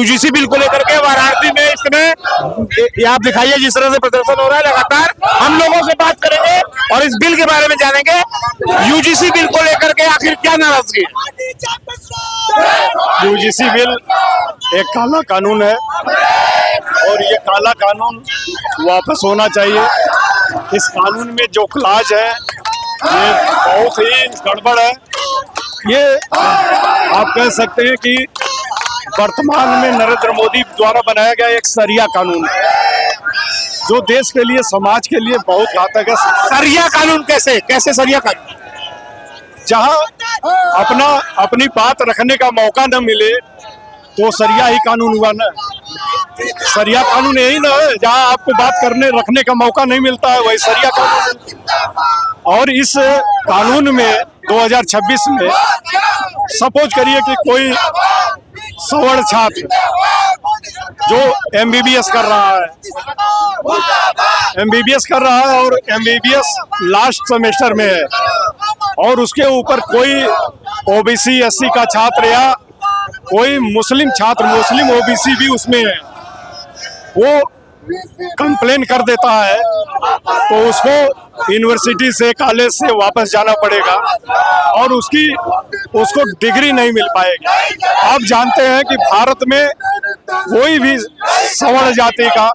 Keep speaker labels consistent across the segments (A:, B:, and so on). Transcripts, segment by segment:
A: UGC bill को लेकर के वाराणसी में इस समय ये आप दिखाइए जिस तरह से प्रदर्शन हो रहा है लगातार। हम लोगों से बात करेंगे और इस बिल के बारे में जानेंगे। यूजीसी बिल को लेकर के आखिर क्या नाराजगी है?
B: यूजीसी बिल एक काला कानून है और ये काला कानून वापस होना चाहिए। इस कानून में जो क्लाज है ये बहुत ही गड़बड़ है। ये आप कह सकते हैं कि वर्तमान में नरेंद्र मोदी द्वारा बनाया गया एक सरिया कानून है जो देश के लिए, समाज के लिए बहुत घातक है।
A: सरिया कानून कैसे सरिया कानून?
B: जहां अपनी बात रखने का मौका न मिले तो सरिया ही कानून हुआ ना। सरिया कानून यही ना है, जहां आपको बात करने रखने का मौका नहीं मिलता है वही सरिया कानून। और इस कानून में 2026 में सपोज करिए कि कोई सवर्ण छात्र जो एमबीबीएस कर रहा है और एमबीबीएस लास्ट सेमेस्टर में है और उसके ऊपर कोई ओबीसी एससी का छात्र या कोई मुस्लिम छात्र, मुस्लिम ओबीसी भी उसमें है, वो कंप्लेन कर देता है तो उसको यूनिवर्सिटी से, कॉलेज से वापस जाना पड़ेगा और उसको डिग्री नहीं मिल पाएगी। आप जानते हैं कि भारत में कोई भी सवर्ण जाति का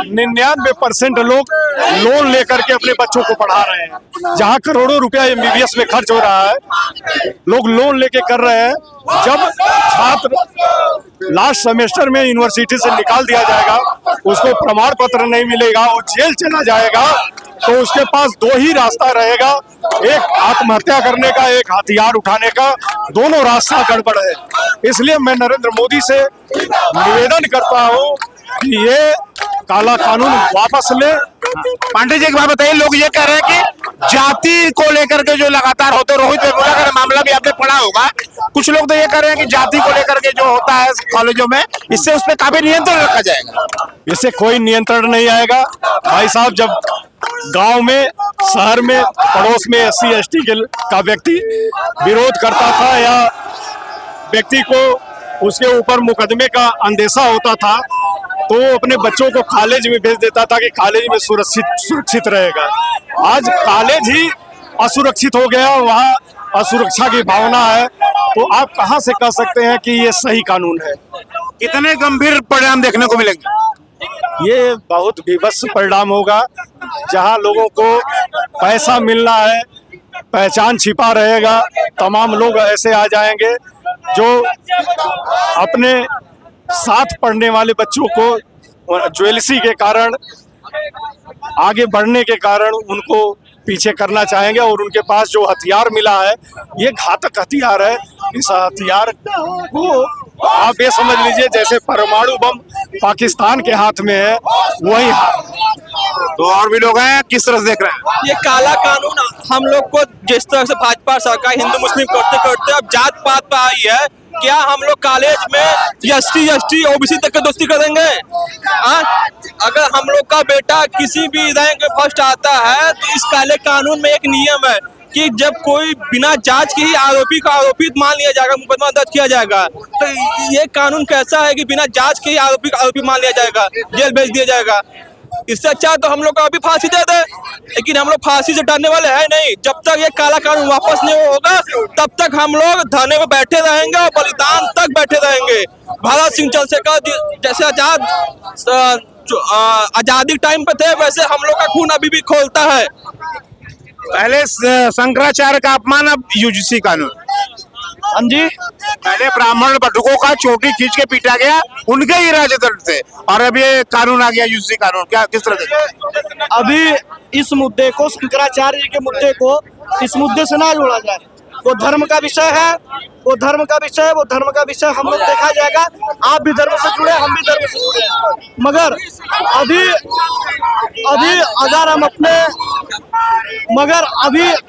B: 99% लोग लोन लेकर के अपने बच्चों को पढ़ा रहे हैं। जहां करोड़ों रुपया एमबीबीएस में खर्च हो रहा है, लोग लोन लेके कर रहे हैं। जब छात्र लास्ट सेमेस्टर में यूनिवर्सिटी से निकाल दिया जाएगा, उसको प्रमाण पत्र नहीं मिलेगा, वो जेल चला जाएगा, तो उसके पास दो ही रास्ता रहेगा, एक आत्महत्या करने का, एक हथियार उठाने का। दोनों रास्ता गड़बड़ है। इसलिए मैं नरेंद्र मोदी से निवेदन करता हूं कि ये काला कानून वापस ले।
A: पांडे जी एक बात बताइए, लोग ये कह रहे हैं कि जाति को लेकर के जो लगातार होते, रोहित वेमुला का मामला भी आपने पढ़ा होगा, कुछ लोग तो ये कह रहे हैं कि जाति को लेकर के जो होता है कॉलेजों में, इससे उस पर काफी नियंत्रण रखा जाएगा।
B: इससे कोई नियंत्रण नहीं आएगा भाई साहब। जब गांव में, शहर में, पड़ोस में एससी एसटी का व्यक्ति विरोध करता था या व्यक्ति को उसके ऊपर मुकदमे का अंदेशा होता था तो वो अपने बच्चों को कॉलेज में भेज देता था कि कॉलेज में सुरक्षित रहेगा। आज कॉलेज ही असुरक्षित हो गया, वहाँ असुरक्षा की भावना है, तो आप कहाँ से कह सकते हैं कि ये सही कानून है?
A: कितने गंभीर परिणाम देखने को मिलेंगे?
B: ये बहुत विभत्स परिणाम होगा। जहां लोगों को पैसा मिलना है, पहचान छिपा रहेगा, तमाम लोग ऐसे आ जाएंगे जो अपने साथ पढ़ने वाले बच्चों को ज्वेलसी के कारण, आगे बढ़ने के कारण उनको पीछे करना चाहेंगे और उनके पास जो हथियार मिला है ये घातक हथियार है। इस हथियार को आप ये समझ लीजिए जैसे परमाणु बम पाकिस्तान के हाथ में है, वही हाथ।
A: तो और भी लोग हैं, किस तरह से देख रहे हैं?
C: ये काला कानून हम लोग को जिस तरह से भाजपा सरकार हिंदू मुस्लिम करते करते अब जात पात पर आई है, क्या हम लोग कॉलेज में एसटी ओबीसी तक के दोस्ती करेंगे? अगर हम लोग का बेटा किसी भी रैंक में फर्स्ट आता है तो इस काले कानून में एक नियम है कि जब कोई बिना जांच के ही आरोपी को आरोपित मान लिया जाएगा, मुकदमा दर्ज किया जाएगा। तो ये कानून कैसा है कि बिना जांच के ही आरोपी मान लिया जाएगा, जेल भेज दिया जाएगा? इससे अच्छा तो हम लोग को अभी फांसी दे दे, लेकिन हम लोग फांसी से डरने वाले हैं नहीं। जब तक ये काला कानून वापस नहीं होगा तब तक हम लोग धरने में बैठे रहेंगे और बलिदान तक बैठे रहेंगे। भगत सिंह चंद्रशेखर जैसे आजादी टाइम पे थे, वैसे हम लोग का खून अभी भी खौलता है।
A: पहले शंकराचार्य का अपमान, अब यूजीसी कानून।
B: हाँ जी,
A: पहले ब्राह्मण बटुकों का चोटी खींच के पीटा गया, उनके ही राजदंड थे, और अब ये कानून आ गया यूजीसी कानून। क्या किस तरह से
D: अभी इस मुद्दे को, शंकराचार्य जी के मुद्दे को इस मुद्दे से ना जोड़ा जाए। वो धर्म का विषय है, वो धर्म का विषय हम लोग देखा जाएगा। आप भी धर्म से जुड़े, हम भी धर्म से जुड़े, मगर अभी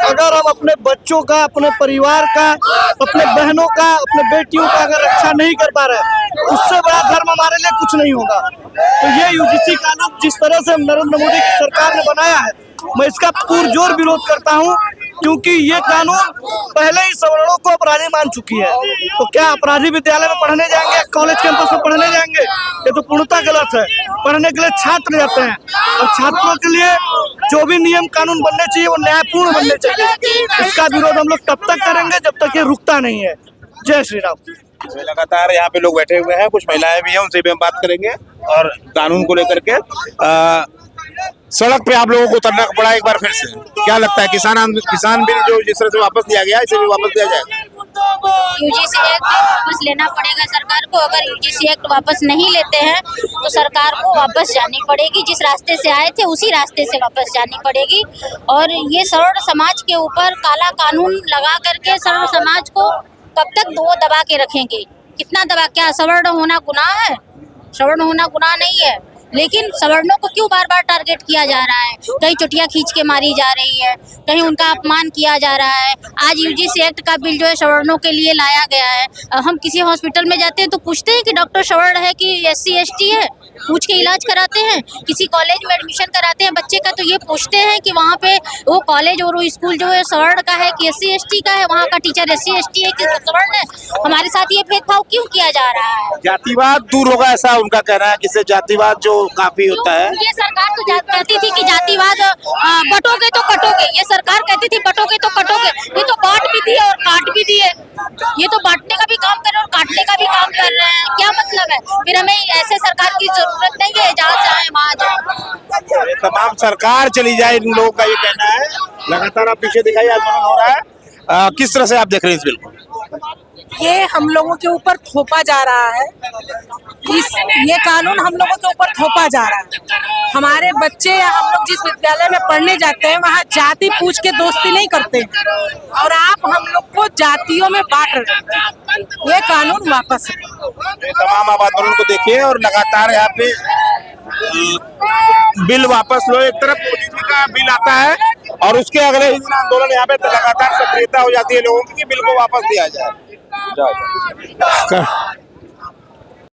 D: अगर हम अपने बच्चों का, अपने परिवार का, अपने बहनों का, अपने बेटियों का अगर रक्षा नहीं कर पा रहे, उससे बड़ा धर्म हमारे लिए कुछ नहीं होगा। तो ये यूजीसी कानून जिस तरह से नरेंद्र मोदी की सरकार ने बनाया है, मैं इसका पुरजोर विरोध करता हूँ क्योंकि ये कानून पहले ही सवर्णों को अपराधी मान चुकी है। तो क्या अपराधी विद्यालय में पढ़ने जाएंगे, कॉलेज कैंपस में पढ़ने जाएंगे? ये तो पूर्णतः गलत है। पढ़ने के लिए छात्र जाते हैं और छात्रों के लिए जो भी नियम कानून बनने चाहिए वो न्यायपूर्ण बनने चाहिए। इसका विरोध हम लोग तब तक करेंगे जब तक ये रुकता नहीं है। जय श्री राम।
A: लगातार यहाँ पे लोग बैठे हुए हैं, कुछ महिलाएं भी हैं, उनसे भी हम बात करेंगे और कानून को लेकर के सड़क पे आप लोगों को उतरना पड़ा एक बार फिर से। क्या लगता है किसान बिल जो जिस तरह से वापस लिया गया इसे भी वापस दिया जाएगा?
E: यूजीसी एक्ट वापस लेना पड़ेगा सरकार को। अगर यूजीसी एक्ट वापस नहीं लेते हैं तो सरकार को वापस जानी पड़ेगी। जिस रास्ते से आए थे उसी रास्ते से वापस जानी पड़ेगी। और ये सवर्ण समाज के ऊपर काला कानून लगा करके सवर्ण समाज को कब तक वो दबा के रखेंगे? कितना दबा? क्या सवर्ण होना गुनाह है? सवर्ण होना गुनाह नहीं है, लेकिन सवर्णों को क्यों बार बार टारगेट किया जा रहा है? कहीं चुटिया खींच के मारी जा रही है, कहीं उनका अपमान किया जा रहा है। आज यूजीसी एक्ट का बिल जो है सवर्णों के लिए लाया गया है। हम किसी हॉस्पिटल में जाते हैं तो पूछते हैं कि डॉक्टर सवर्ण है कि SC ST है, पूछ के इलाज कराते हैं। किसी कॉलेज में एडमिशन कराते हैं बच्चे का तो ये पूछते हैं कि वहाँ पे वो कॉलेज और वो स्कूल जो है सवर्ण का है कि SC ST का है, वहाँ का टीचर SC ST है कि सवर्ण है। हमारे साथ ये भेदभाव क्यों किया जा रहा है?
A: जातिवाद दूर होगा ऐसा उनका कहना है, किससे जातिवाद जो काफी होता है।
E: ये सरकार तो कहती थी कि जातिवाद बटोगे तो कटोगे। ये सरकार कहती थी बटोगे तो कटोगे। ये तो बांट भी दिए और काट भी दिए। ये तो बांटने का भी काम कर रहे हैं और काटने का भी काम कर रहे हैं। क्या मतलब है? फिर हमें ऐसे सरकार की जरूरत नहीं है, जहाँ चाहे वहाँ जाए।
A: तमाम सरकार चली जाए, इन लोगों का ये कहना है। लगातार आप पीछे दिखाइए, आंदोलन हो रहा है। किस तरह से आप देख रहे हैं इस बिल को?
F: ये हम लोगों के ऊपर थोपा जा रहा है। ये कानून हम लोगों के ऊपर थोपा जा रहा है। हमारे बच्चे या हम लोग जिस विद्यालय में पढ़ने जाते हैं वहाँ जाति पूछ के दोस्ती नहीं करते और आप हम लोग को जातियों में बांट रहे हैं। ये कानून वापस है।
A: तमाम आप आंदोलन को देखिए और लगातार यहाँ पे बिल वापस लो। एक तरफ मोदी जी का बिल आता है और उसके अगले ही दिन आंदोलन यहाँ पे लगातार सक्रियता हो जाती है लोगों की कि बिल को वापस दिया जाए।